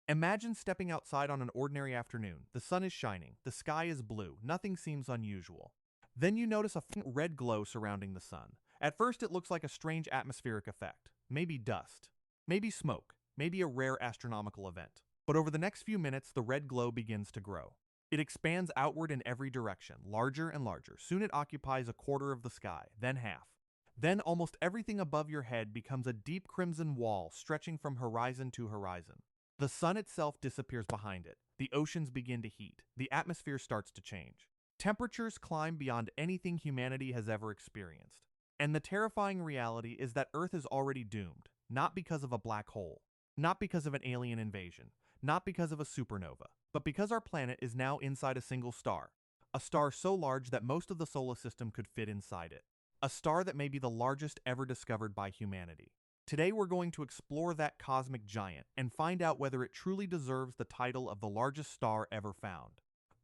Imagine stepping outside on an ordinary afternoon. The sun is shining, the sky is blue, nothing seems unusual. Then you notice a faint red glow surrounding the sun. At first it looks like a strange atmospheric effect. Maybe dust, maybe smoke, maybe a rare astronomical event. But over the next few minutes, the red glow begins to grow. It expands outward in every direction, larger and larger. Soon it occupies a quarter of the sky, then half. Then almost everything above your head becomes a deep crimson wall stretching from horizon to horizon. The sun itself disappears behind it. The oceans begin to heat. The atmosphere starts to change. Temperatures climb beyond anything humanity has ever experienced. And the terrifying reality is that Earth is already doomed, not because of a black hole, not because of an alien invasion, not because of a supernova, but because our planet is now inside a single star. A star so large that most of the solar system could fit inside it. A star that may be the largest ever discovered by humanity. Today we're going to explore that cosmic giant and find out whether it truly deserves the title of the largest star ever found.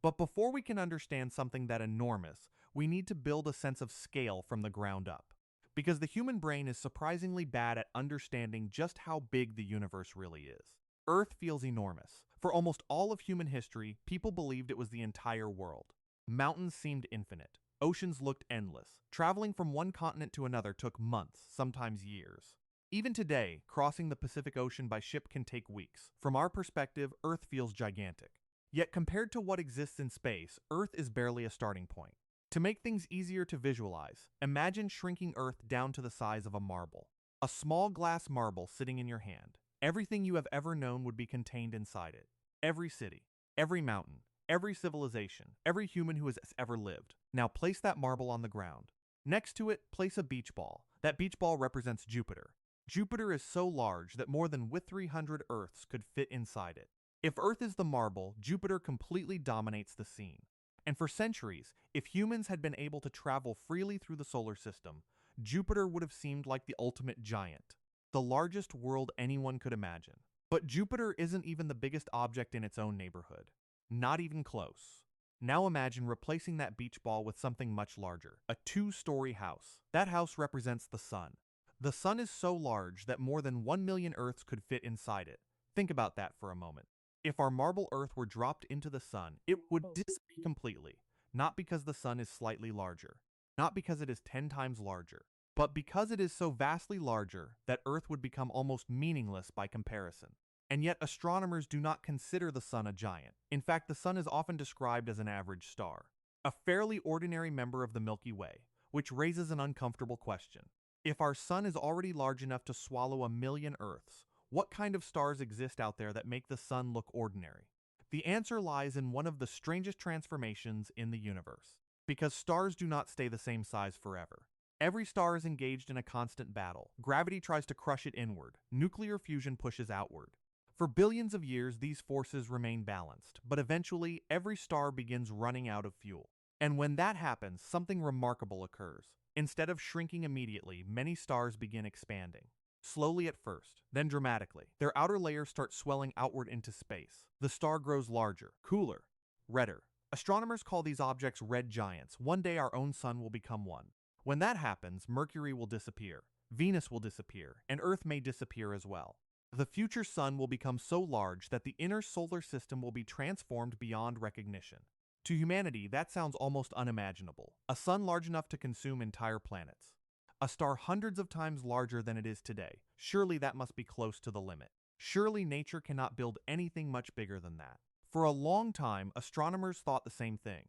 But before we can understand something that enormous, we need to build a sense of scale from the ground up. Because the human brain is surprisingly bad at understanding just how big the universe really is. Earth feels enormous. For almost all of human history, people believed it was the entire world. Mountains seemed infinite. Oceans looked endless. Traveling from one continent to another took months, sometimes years. Even today, crossing the Pacific Ocean by ship can take weeks. From our perspective, Earth feels gigantic. Yet compared to what exists in space, Earth is barely a starting point. To make things easier to visualize, imagine shrinking Earth down to the size of a marble. A small glass marble sitting in your hand. Everything you have ever known would be contained inside it. Every city, every mountain, every civilization, every human who has ever lived. Now place that marble on the ground. Next to it, place a beach ball. That beach ball represents Jupiter. Jupiter is so large that more than 300 Earths could fit inside it. If Earth is the marble, Jupiter completely dominates the scene. And for centuries, if humans had been able to travel freely through the solar system, Jupiter would have seemed like the ultimate giant, the largest world anyone could imagine. But Jupiter isn't even the biggest object in its own neighborhood. Not even close. Now imagine replacing that beach ball with something much larger, a 2-story house. That house represents the sun. The sun is so large that more than 1 million Earths could fit inside it. Think about that for a moment. If our marble Earth were dropped into the sun, it would disappear completely. Not because the sun is slightly larger, not because it is 10 times larger, but because it is so vastly larger that Earth would become almost meaningless by comparison. And yet astronomers do not consider the sun a giant. In fact, the sun is often described as an average star, a fairly ordinary member of the Milky Way, which raises an uncomfortable question. If our sun is already large enough to swallow 1 million Earths, what kind of stars exist out there that make the sun look ordinary? The answer lies in one of the strangest transformations in the universe. Because stars do not stay the same size forever. Every star is engaged in a constant battle. Gravity tries to crush it inward. Nuclear fusion pushes outward. For billions of years, these forces remain balanced, but eventually, every star begins running out of fuel. And when that happens, something remarkable occurs. Instead of shrinking immediately, many stars begin expanding. Slowly at first, then dramatically. Their outer layers start swelling outward into space. The star grows larger, cooler, redder. Astronomers call these objects red giants. One day our own sun will become one. When that happens, Mercury will disappear, Venus will disappear, and Earth may disappear as well. The future sun will become so large that the inner solar system will be transformed beyond recognition. To humanity, that sounds almost unimaginable. A sun large enough to consume entire planets. A star hundreds of times larger than it is today. Surely that must be close to the limit. Surely nature cannot build anything much bigger than that. For a long time, astronomers thought the same thing.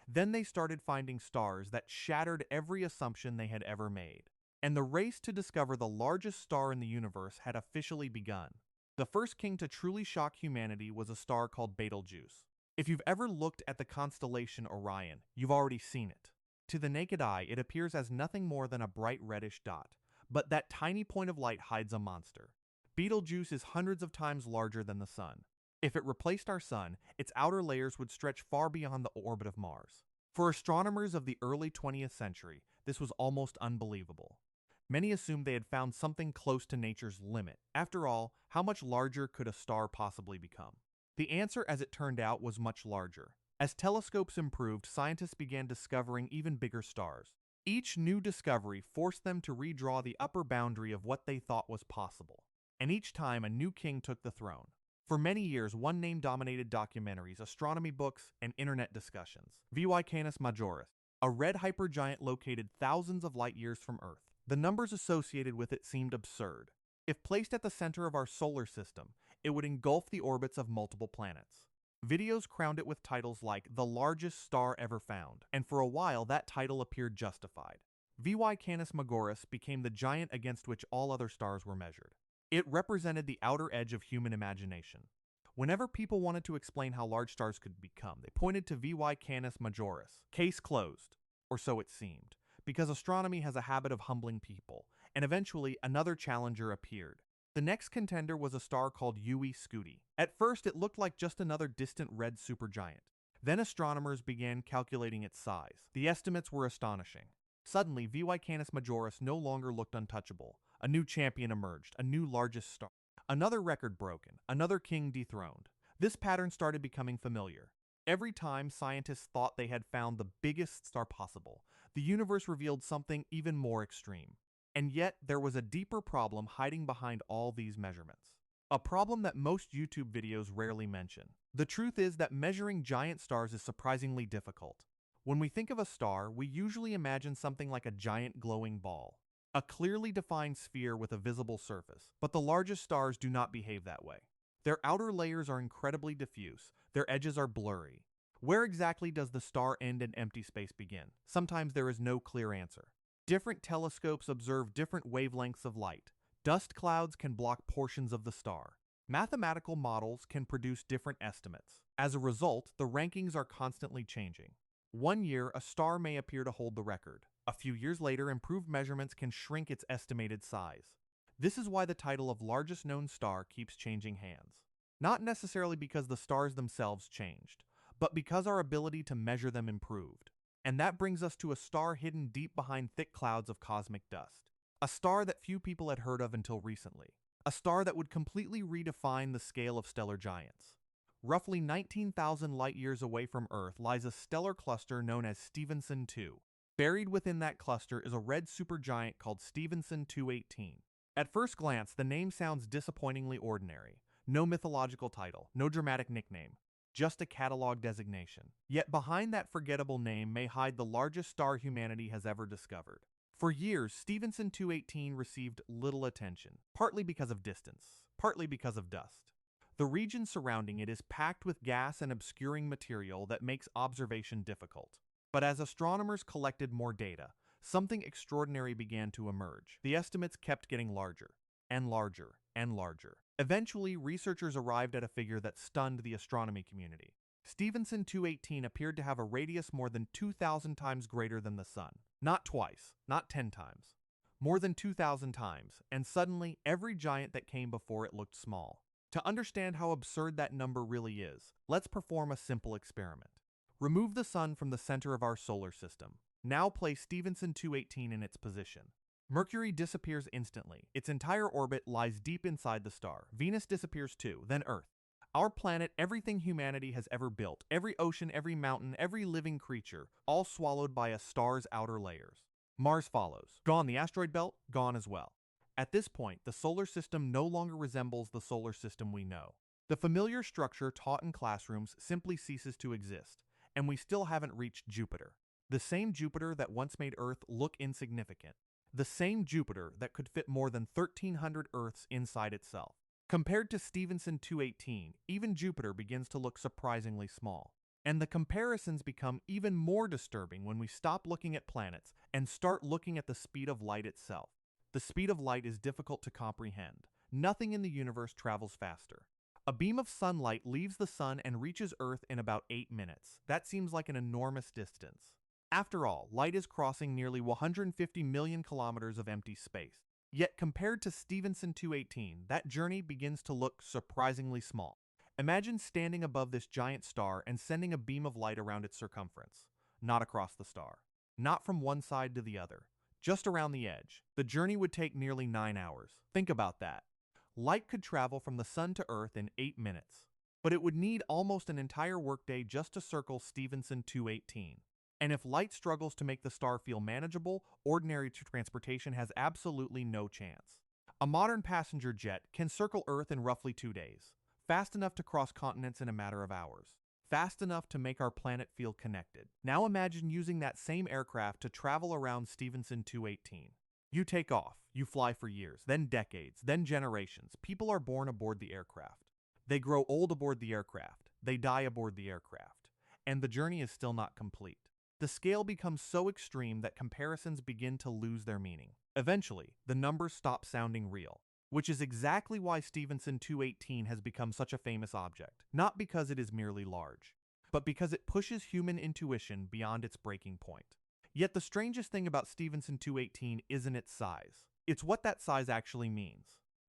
Then they started finding stars that shattered every assumption they had ever made. And the race to discover the largest star in the universe had officially begun. The first king to truly shock humanity was a star called Betelgeuse. If you've ever looked at the constellation Orion, you've already seen it. To the naked eye, it appears as nothing more than a bright reddish dot. But that tiny point of light hides a monster. Betelgeuse is hundreds of times larger than the sun. If it replaced our sun, its outer layers would stretch far beyond the orbit of Mars. For astronomers of the early 20th century, this was almost unbelievable. Many assumed they had found something close to nature's limit. After all, how much larger could a star possibly become? The answer, as it turned out, was much larger. As telescopes improved, scientists began discovering even bigger stars. Each new discovery forced them to redraw the upper boundary of what they thought was possible. And each time, a new king took the throne. For many years, one name dominated documentaries, astronomy books, and internet discussions. VY Canis Majoris, a red hypergiant located thousands of light years from Earth. The numbers associated with it seemed absurd. If placed at the center of our solar system, it would engulf the orbits of multiple planets. Videos crowned it with titles like the largest star ever found, and for a while that title appeared justified. VY Canis Majoris became the giant against which all other stars were measured. It represented the outer edge of human imagination. Whenever people wanted to explain how large stars could become, they pointed to VY Canis Majoris. Case closed, or so it seemed, because astronomy has a habit of humbling people, and eventually another challenger appeared. The next contender was a star called Ue Scuti. At first, it looked like just another distant red supergiant. Then astronomers began calculating its size. The estimates were astonishing. Suddenly, VY Canis Majoris no longer looked untouchable. A new champion emerged, a new largest star. Another record broken, another king dethroned. This pattern started becoming familiar. Every time scientists thought they had found the biggest star possible, the universe revealed something even more extreme. And yet, there was a deeper problem hiding behind all these measurements. A problem that most YouTube videos rarely mention. The truth is that measuring giant stars is surprisingly difficult. When we think of a star, we usually imagine something like a giant glowing ball, a clearly defined sphere with a visible surface. But the largest stars do not behave that way. Their outer layers are incredibly diffuse, their edges are blurry. Where exactly does the star end and empty space begin? Sometimes there is no clear answer. Different telescopes observe different wavelengths of light. Dust clouds can block portions of the star. Mathematical models can produce different estimates. As a result, the rankings are constantly changing. One year, a star may appear to hold the record. A few years later, improved measurements can shrink its estimated size. This is why the title of largest known star keeps changing hands. Not necessarily because the stars themselves changed, but because our ability to measure them improved. And that brings us to a star hidden deep behind thick clouds of cosmic dust. A star that few people had heard of until recently. A star that would completely redefine the scale of stellar giants. Roughly 19,000 light-years away from Earth lies a stellar cluster known as Stephenson 2. Buried within that cluster is a red supergiant called Stephenson 218. At first glance, the name sounds disappointingly ordinary. No mythological title, no dramatic nickname. Just a catalog designation. Yet behind that forgettable name may hide the largest star humanity has ever discovered. For years, Stephenson 218 received little attention, partly because of distance, partly because of dust. The region surrounding it is packed with gas and obscuring material that makes observation difficult. But as astronomers collected more data, something extraordinary began to emerge. The estimates kept getting larger, and larger, and larger. Eventually, researchers arrived at a figure that stunned the astronomy community. Stephenson 218 appeared to have a radius more than 2,000 times greater than the Sun. Not twice, not 10 times. More than 2,000 times, and suddenly every giant that came before it looked small. To understand how absurd that number really is, let's perform a simple experiment. Remove the Sun from the center of our solar system. Now place Stephenson 218 in its position. Mercury disappears instantly. Its entire orbit lies deep inside the star. Venus disappears too, then Earth. Our planet, everything humanity has ever built, every ocean, every mountain, every living creature, all swallowed by a star's outer layers. Mars follows. Gone the asteroid belt, gone as well. At this point, the solar system no longer resembles the solar system we know. The familiar structure taught in classrooms simply ceases to exist, and we still haven't reached Jupiter. The same Jupiter that once made Earth look insignificant. The same Jupiter that could fit more than 1,300 Earths inside itself. Compared to Stephenson 218, even Jupiter begins to look surprisingly small. And the comparisons become even more disturbing when we stop looking at planets and start looking at the speed of light itself. The speed of light is difficult to comprehend. Nothing in the universe travels faster. A beam of sunlight leaves the sun and reaches Earth in about 8 minutes. That seems like an enormous distance. After all, light is crossing nearly 150 million kilometers of empty space. Yet compared to Stephenson 218, that journey begins to look surprisingly small. Imagine standing above this giant star and sending a beam of light around its circumference. Not across the star. Not from one side to the other. Just around the edge. The journey would take nearly 9 hours. Think about that. Light could travel from the sun to Earth in 8 minutes. But it would need almost an entire workday just to circle Stephenson 218. And if light struggles to make the star feel manageable, ordinary transportation has absolutely no chance. A modern passenger jet can circle Earth in roughly 2 days. fast enough to cross continents in a matter of hours, fast enough to make our planet feel connected. Now imagine using that same aircraft to travel around Stephenson 218. You take off, you fly for years, then decades, then generations. People are born aboard the aircraft. They grow old aboard the aircraft. They die aboard the aircraft. And the journey is still not complete. The scale becomes so extreme that comparisons begin to lose their meaning. Eventually, the numbers stop sounding real, which is exactly why Stephenson 218 has become such a famous object. Not because it is merely large, but because it pushes human intuition beyond its breaking point. Yet the strangest thing about Stephenson 218 isn't its size. It's what that size actually means.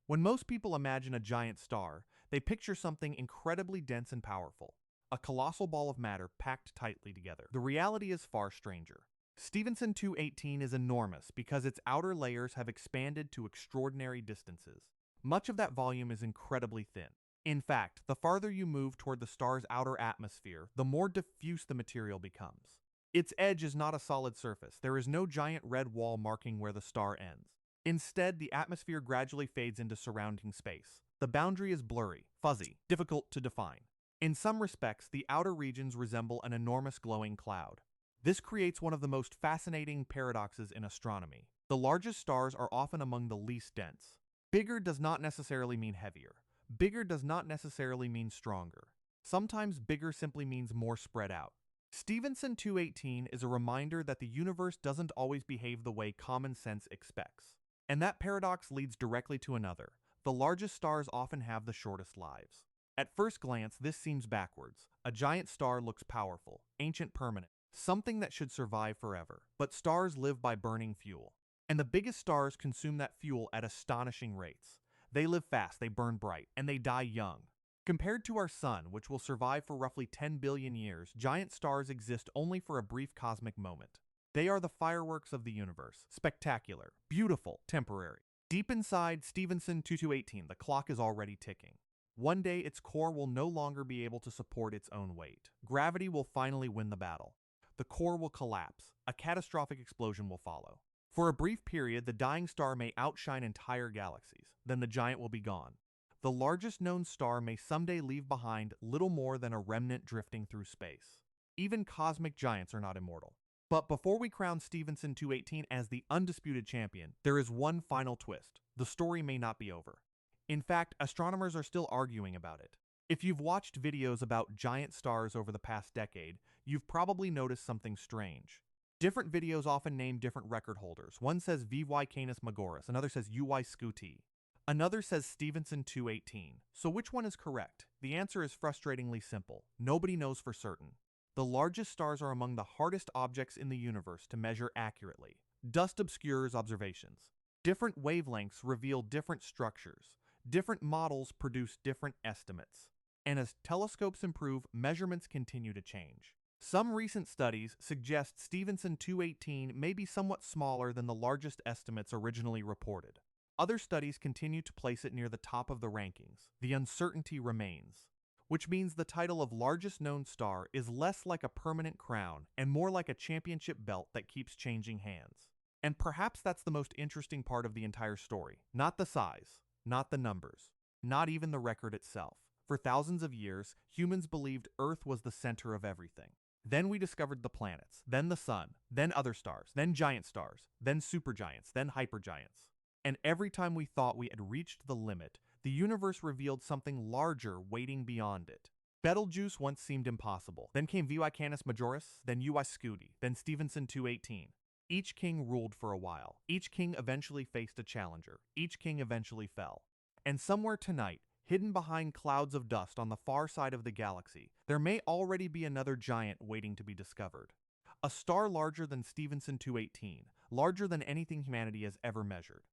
When most people imagine a giant star, they picture something incredibly dense and powerful. A colossal ball of matter packed tightly together. The reality is far stranger. Stephenson 218 is enormous because its outer layers have expanded to extraordinary distances. Much of that volume is incredibly thin. In fact, the farther you move toward the star's outer atmosphere, the more diffuse the material becomes. Its edge is not a solid surface. There is no giant red wall marking where the star ends. Instead, the atmosphere gradually fades into surrounding space. The boundary is blurry, fuzzy, difficult to define. In some respects, the outer regions resemble an enormous glowing cloud. This creates one of the most fascinating paradoxes in astronomy. The largest stars are often among the least dense. Bigger does not necessarily mean heavier. Bigger does not necessarily mean stronger. Sometimes bigger simply means more spread out. Stephenson 218 is a reminder that the universe doesn't always behave the way common sense expects. And that paradox leads directly to another. The largest stars often have the shortest lives. At first glance, this seems backwards. A giant star looks powerful, ancient, permanent, something that should survive forever. But stars live by burning fuel. And the biggest stars consume that fuel at astonishing rates. They live fast, they burn bright, and they die young. Compared to our sun, which will survive for roughly 10 billion years, giant stars exist only for a brief cosmic moment. They are the fireworks of the universe. Spectacular, beautiful, temporary. Deep inside Stephenson 218, the clock is already ticking. One day, its core will no longer be able to support its own weight. Gravity will finally win the battle. The core will collapse. A catastrophic explosion will follow. For a brief period, the dying star may outshine entire galaxies. Then the giant will be gone. The largest known star may someday leave behind little more than a remnant drifting through space. Even cosmic giants are not immortal. But before we crown Stephenson 218 as the undisputed champion, there is one final twist. The story may not be over. In fact, astronomers are still arguing about it. If you've watched videos about giant stars over the past decade, you've probably noticed something strange. Different videos often name different record holders. One says VY Canis Majoris, another says UY Scuti. Another says Stephenson 218. So which one is correct? The answer is frustratingly simple. Nobody knows for certain. The largest stars are among the hardest objects in the universe to measure accurately. Dust obscures observations. Different wavelengths reveal different structures. Different models produce different estimates. And as telescopes improve, measurements continue to change. Some recent studies suggest Stephenson 218 may be somewhat smaller than the largest estimates originally reported. Other studies continue to place it near the top of the rankings. The uncertainty remains, which means the title of largest known star is less like a permanent crown and more like a championship belt that keeps changing hands. And perhaps that's the most interesting part of the entire story. Not the size, not the numbers, not even the record itself. For thousands of years, humans believed Earth was the center of everything. Then we discovered the planets, then the sun, then other stars, then giant stars, then supergiants, then hypergiants. And every time we thought we had reached the limit, the universe revealed something larger waiting beyond it. Betelgeuse once seemed impossible. Then came VY Canis Majoris, then UY Scuti, then Stephenson 218. Each king ruled for a while. Each king eventually faced a challenger. Each king eventually fell. And somewhere tonight, hidden behind clouds of dust on the far side of the galaxy, there may already be another giant waiting to be discovered. A star larger than Stephenson 218, larger than anything humanity has ever measured.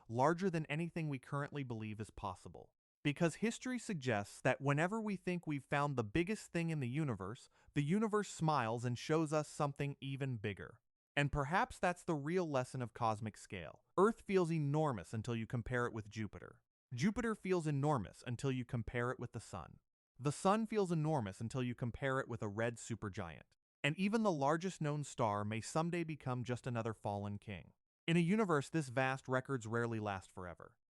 Larger than anything we currently believe is possible. Because history suggests that whenever we think we've found the biggest thing in the universe smiles and shows us something even bigger. And perhaps that's the real lesson of cosmic scale. Earth feels enormous until you compare it with Jupiter. Jupiter feels enormous until you compare it with the sun. The sun feels enormous until you compare it with a red supergiant. And even the largest known star may someday become just another fallen king. In a universe this vast, records rarely last forever.